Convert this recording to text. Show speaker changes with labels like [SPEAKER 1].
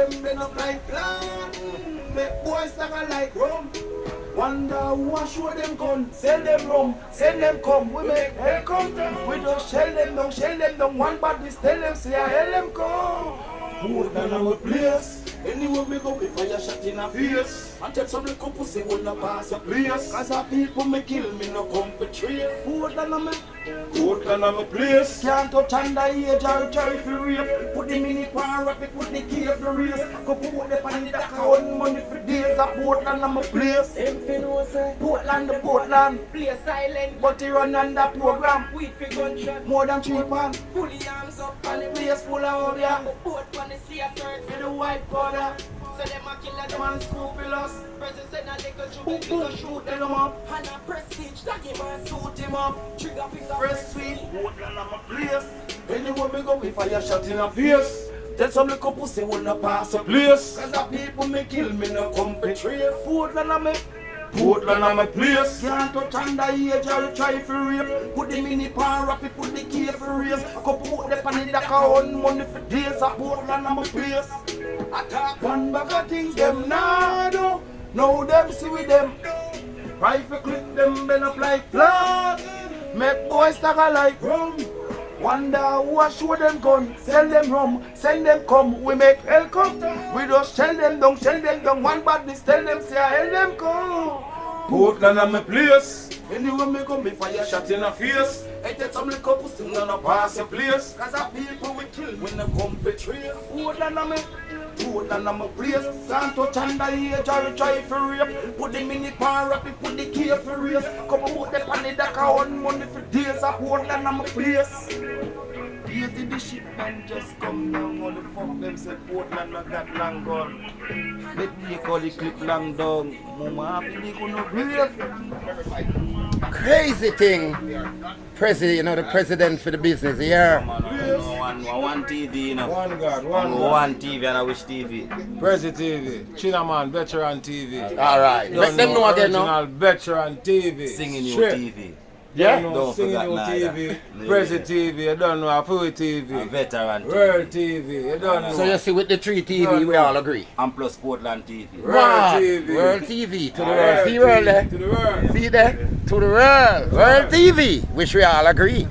[SPEAKER 1] them bend up like plan. Make boys like rum. Wonder who a show them gun, sell them rum, send them come, we make hell come. We just shell them down, one body tell them say I hell them come. More than our place. Anywhere we go, we fire shot in a face. And tell some little pussy will not pass a place. Cause our people may kill me, no come for trace. More than I'm place. Can't touch under age or try for rape. Put the mini pan rapid, put the key for race. Go put the pan in the account, money for days. A Portland I'm a place. Portland the Portland. Play silent, but he run under program. Weed for gunshot, more than 3 pounds. Fully arms up, and the place full of ya. Port on the sea, search for the white powder. So them a kill them and scooping us. Prezzy said a little shoot, shoot them up. And a prestige, that him and suit him up. Trigger finger, press sweet. Portland I'm a place. Anywhere we go, we fire shot in a face. Tell some little pussy will not pass a place. Cause the people may kill me, no come for trace. Portland I'm a place. Can't touch under age or try for rape. Put the mini pan rapid, put the key for race. Couple put the pan in the account, money for days. A Portland I'm a place. Attack one bag of things them nah do. Now them see with them. Rifle clip them bend up like blood. Make boys stagger like rum. Wonder who a show them gun, sell them rum, send them come, we make hell come. We just shell them down, one badness tell them say I hell them come. Portland I'm a place. Anywhere me go, me fire shot in a face. I tell some little pussy no pass a place. Cause the people we kill when they come for trace. Portland I'm a place. Can't touch under age or try for rape. Put the mini pan rapid, put the key for race. Couple put the pan in the account, money for days. A Portland I'm a place. You see the shipment just come down, all the fuck them say Portland not got long gun. Let me call the clip long down. Mama happy they gonna breathe.
[SPEAKER 2] Crazy thing. Prezzy, you know, the president for the business, yeah.
[SPEAKER 3] One TV, you know.
[SPEAKER 4] One God, one God.
[SPEAKER 3] One TV and I wish TV.
[SPEAKER 4] Prezzy TV, Chinaman, Veteran TV.
[SPEAKER 2] Alright, let them know again now.
[SPEAKER 4] Original Veteran TV.
[SPEAKER 3] Singing you
[SPEAKER 4] Straight.
[SPEAKER 3] TV.
[SPEAKER 4] Yeah,
[SPEAKER 3] Don't
[SPEAKER 4] Singing
[SPEAKER 3] forget
[SPEAKER 4] You
[SPEAKER 3] neither.
[SPEAKER 4] TV, Prezzy TV, you don't know, Afu TV,
[SPEAKER 3] Veteran TV.
[SPEAKER 4] World TV, you don't know.
[SPEAKER 2] So you see with the 3 TV, we all agree.
[SPEAKER 3] And plus Portland TV.
[SPEAKER 4] World TV.
[SPEAKER 2] World TV, to the world. See world there?
[SPEAKER 4] To the world.
[SPEAKER 2] See there? To the world. World TV, which we all agree.